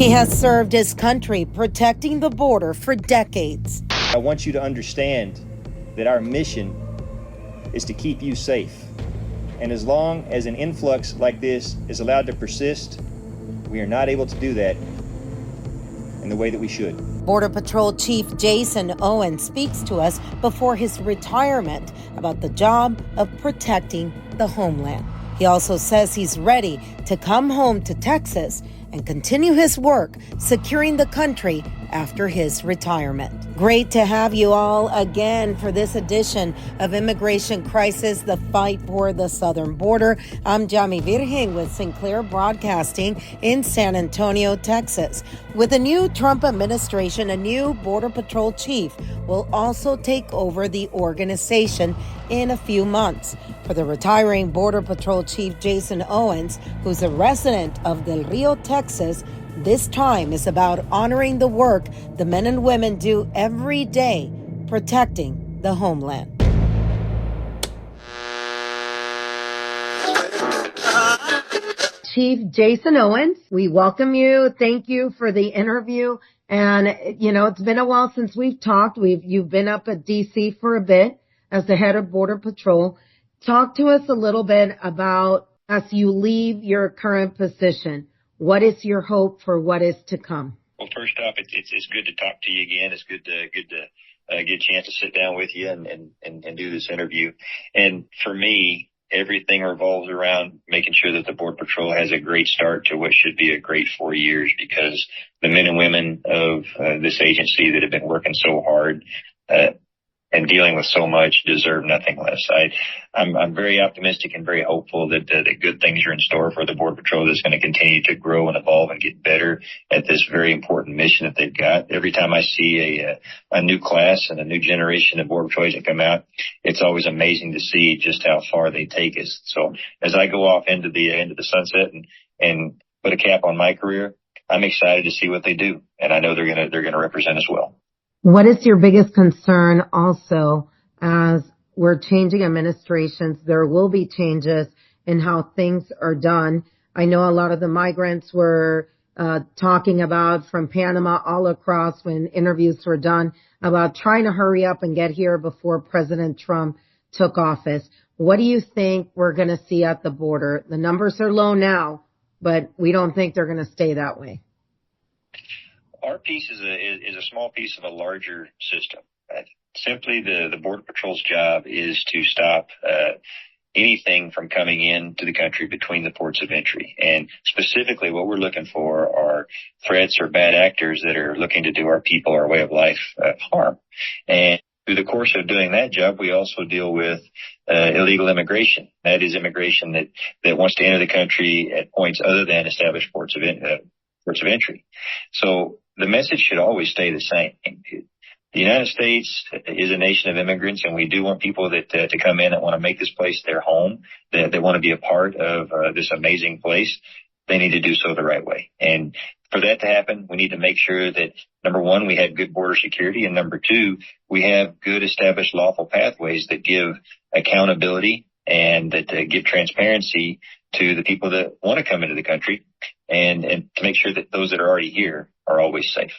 He has served his country protecting the border for decades. I want you to understand that our mission is to keep you safe. And as long as an influx like this is allowed to persist, we are not able to do that in the way that we should. Border Patrol Chief Jason Owens speaks to us before his retirement about the job of protecting the homeland. He also says he's ready to come home to Texas and continue his work securing the country after his retirement. Great to have you all again for this edition of Immigration Crisis, the fight for the southern border. I'm Yami Virgin with Sinclair Broadcasting in San Antonio, Texas. With the new Trump administration, a new Border Patrol chief will also take over the organization in a few months. For the retiring Border Patrol Chief Jason Owens, who's a resident of Del Rio, Texas, this time is about honoring the work the men and women do every day, protecting the homeland. Chief Jason Owens, we welcome you. Thank you for the interview. And, you know, it's been a while since we've talked. You've been up at D.C. for a bit as the head of Border Patrol. Talk to us a little bit about, as you leave your current position, what is your hope for what is to come? Well, first off, it's good to talk to you again. It's good to get a chance to sit down with you and do this interview. And for me, everything revolves around making sure that the Border Patrol has a great start to what should be a great 4 years, because the men and women of this agency that have been working so hard and dealing with so much deserve nothing less. I'm very optimistic and very hopeful that good things are in store for the Border Patrol that's going to continue to grow and evolve and get better at this very important mission that they've got. Every time I see a new class and a new generation of Border Patrol agents come out, it's always amazing to see just how far they take us. So as I go off into the sunset and put a cap on my career, I'm excited to see what they do, and I know they're gonna represent us well. What is your biggest concern also as we're changing administrations? There will be changes in how things are done. I know a lot of the migrants were talking about from Panama all across when interviews were done about trying to hurry up and get here before President Trump took office. What do you think we're going to see at the border? The numbers are low now, but we don't think they're going to stay that way. Our piece is a small piece of a larger system. Simply, the Border Patrol's job is to stop anything from coming into the country between the ports of entry. And specifically, what we're looking for are threats or bad actors that are looking to do our people, our way of life, harm. And through the course of doing that job, we also deal with illegal immigration. That is immigration that wants to enter the country at points other than established ports of entry. So the message should always stay the same. The United States is a nation of immigrants, and we do want people to come in that want to make this place their home, that want to be a part of this amazing place. They need to do so the right way. And for that to happen, we need to make sure that, number one, we have good border security, and number two, we have good established lawful pathways that give accountability and that give transparency to the people that want to come into the country, and to make sure that those that are already here are always safe.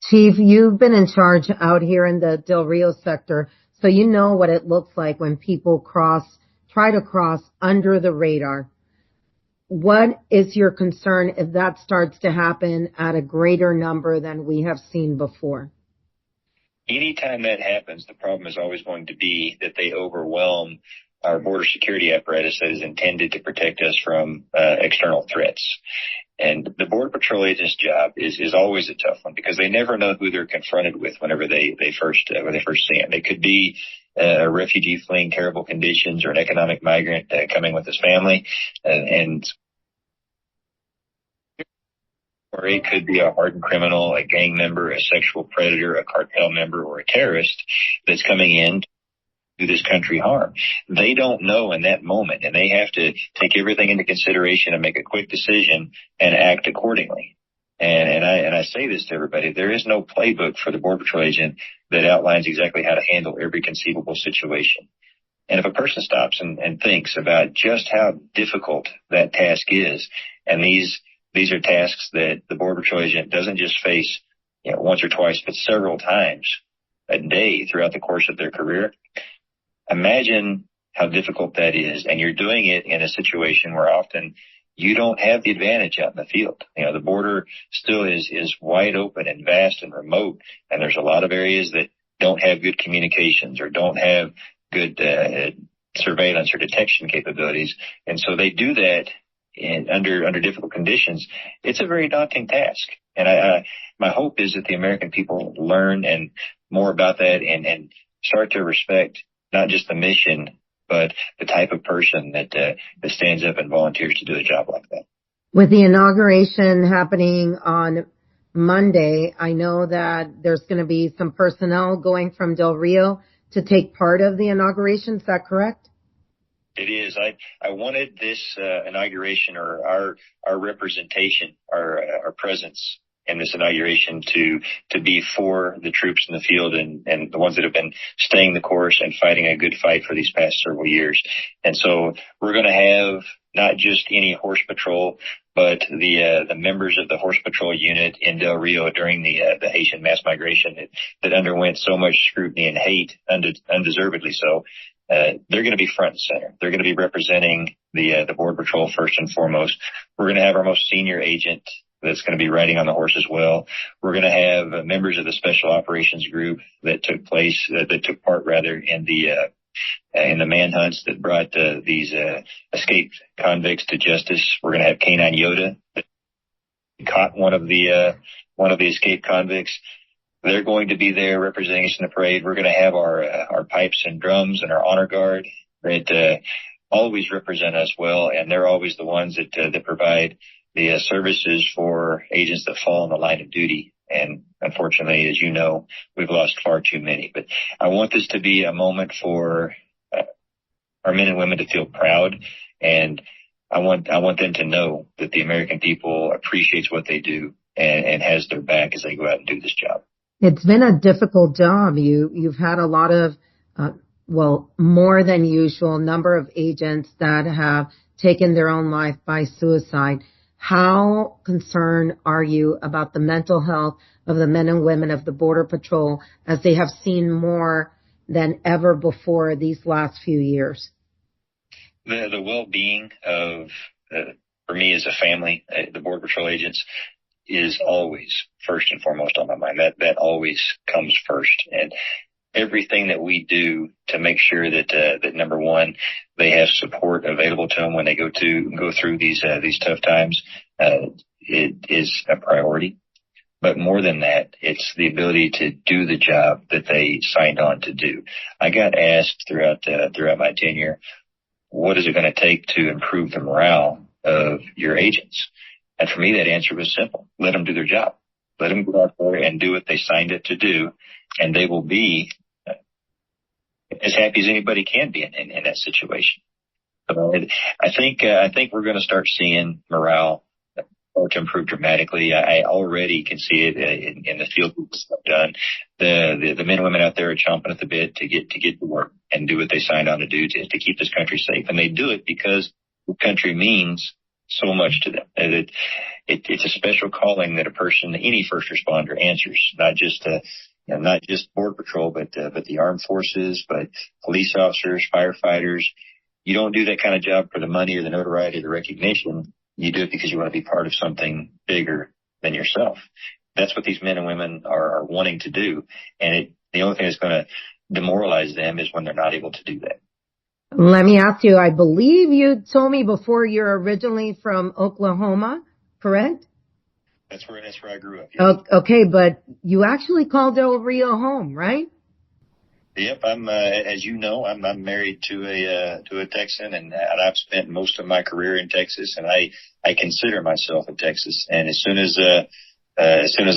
Chief, you've been in charge out here in the Del Rio sector, so you know what it looks like when people try to cross under the radar. What is your concern if that starts to happen at a greater number than we have seen before? Anytime that happens, the problem is always going to be that they overwhelm our border security apparatus that is intended to protect us from external threats. And the Border Patrol agent's job is always a tough one, because they never know who they're confronted with whenever they first see them. They could be a refugee fleeing terrible conditions, or an economic migrant coming with his family, or it could be a hardened criminal, a gang member, a sexual predator, a cartel member, or a terrorist that's coming in do this country harm. They don't know in that moment, and they have to take everything into consideration and make a quick decision and act accordingly. And I say this to everybody: there is no playbook for the Border Patrol agent that outlines exactly how to handle every conceivable situation. And if a person stops and thinks about just how difficult that task is, and these These are tasks that the Border Patrol agent doesn't just face, once or twice, but several times a day throughout the course of their career. Imagine how difficult that is. And you're doing it in a situation where often you don't have the advantage out in the field. The border still is wide open and vast and remote. And there's a lot of areas that don't have good communications or don't have good surveillance or detection capabilities. And so they do that under difficult conditions. It's a very daunting task. And my hope is that the American people learn and more about that and start to respect not just the mission, but the type of person that stands up and volunteers to do a job like that. With the inauguration happening on Monday, I know that there's going to be some personnel going from Del Rio to take part of the inauguration. Is that correct? It is. I wanted this inauguration or our representation, our presence in this inauguration to be for the troops in the field and the ones that have been staying the course and fighting a good fight for these past several years. And so we're going to have not just any horse patrol, but the members of the horse patrol unit in Del Rio during the Haitian mass migration that underwent so much scrutiny and hate, undeservedly so. They're going to be front and center. They're going to be representing the Border Patrol first and foremost. We're going to have our most senior agent that's going to be riding on the horse as well. We're going to have members of the Special Operations Group that took part in the manhunts that brought these escaped convicts to justice. We're going to have Canine Yoda that caught one of the escaped convicts. They're going to be there representing us in the parade. We're going to have our pipes and drums and our honor guard that always represent us well, and they're always the ones that provide the services for agents that fall in the line of duty. And unfortunately, as you know, we've lost far too many. But I want this to be a moment for our men and women to feel proud, and I want them to know that the American people appreciates what they do and has their back as they go out and do this job. It's been a difficult job. You've had a lot of, more than usual number of agents that have taken their own life by suicide. How concerned are you about the mental health of the men and women of the Border Patrol as they have seen more than ever before these last few years? The well-being of, for me as a family, the Border Patrol agents is always first and foremost on my mind. That always comes first. And everything that we do to make sure that number one, they have support available to them when they go through these tough times, it is a priority. But more than that, it's the ability to do the job that they signed on to do. I got asked throughout my tenure, what is it going to take to improve the morale of your agents? And for me, that answer was simple. Let them do their job. Let them go out there and do what they signed it to do, and they will be as happy as anybody can be in that situation. So I think we're going to start seeing morale start to improve dramatically. I already can see it in the field stuff done. The men and women out there are chomping at the bit to get to work and do what they signed on to do to keep this country safe. And they do it because the country means so much to them. It's a special calling that a person, any first responder, answers. Not just Border Patrol, but the armed forces, but police officers, firefighters. You don't do that kind of job for the money or the notoriety or the recognition. You do it because you want to be part of something bigger than yourself. That's what these men and women are wanting to do. And the only thing that's going to demoralize them is when they're not able to do that. Let me ask you, I believe you told me before you're originally from Oklahoma, correct? That's where I grew up. Yeah. Okay, but you actually called Del Rio home, right? Yep, I'm as you know, I'm married to a Texan, and I've spent most of my career in Texas, and I consider myself a Texan. And as soon as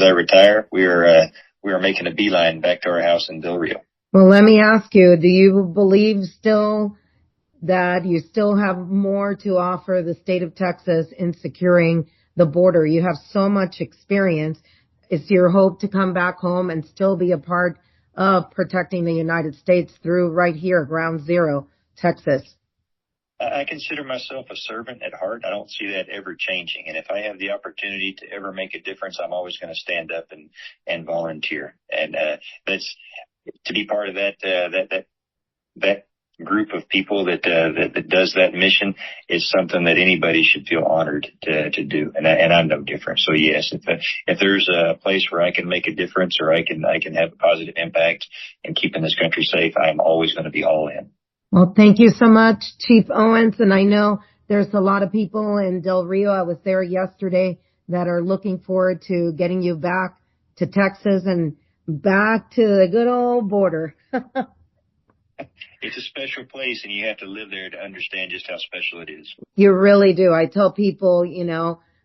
I retire, we are making a beeline back to our house in Del Rio. Well, let me ask you, do you believe still that you still have more to offer the state of Texas in securing the border? You have so much experience. Is your hope to come back home and still be a part of protecting the United States through right here, Ground Zero, Texas? I consider myself a servant at heart. I don't see that ever changing. And if I have the opportunity to ever make a difference, I'm always going to stand up and volunteer. And that's to be part of that group of people that does that mission is something that anybody should feel honored to do. And I'm no different. So yes, if there's a place where I can make a difference or I can have a positive impact in keeping this country safe, I'm always going to be all in. Well, thank you so much, Chief Owens. And I know there's a lot of people in Del Rio, I was there yesterday, that are looking forward to getting you back to Texas and back to the good old border. It's a special place, and you have to live there to understand just how special it is. You really do. I tell people,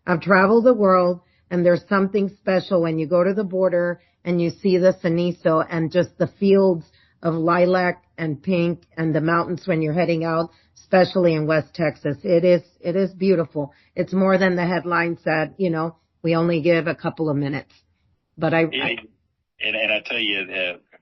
I've traveled the world, and there's something special when you go to the border and you see the cenizo and just the fields of lilac and pink and the mountains when you're heading out, especially in West Texas. It is beautiful. It's more than the headlines that, we only give a couple of minutes. But and I tell you,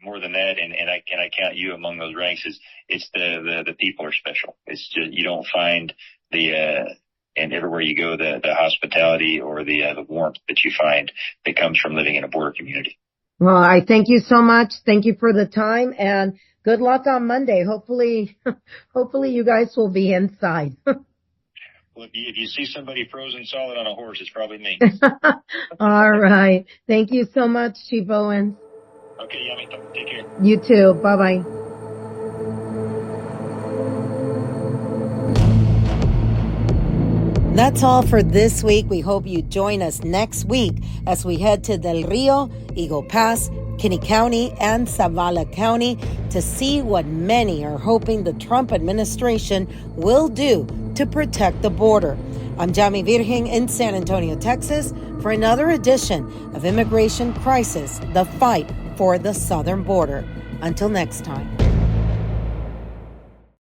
more than that, and I count you among those ranks, it's the people are special. It's just, you don't find and everywhere you go, the hospitality or the warmth that you find that comes from living in a border community. Well, I thank you so much. Thank you for the time, and good luck on Monday. Hopefully you guys will be inside. Well, if you see somebody frozen solid on a horse, it's probably me. All right. Thank you so much, Chief Owens. Okay, Yami, take care. You too. Bye-bye. That's all for this week. We hope you join us next week as we head to Del Rio, Eagle Pass, Kinney County, and Zavala County to see what many are hoping the Trump administration will do to protect the border. I'm Yami Virgin in San Antonio, Texas, for another edition of Immigration Crisis, the fight for the southern border. Until next time.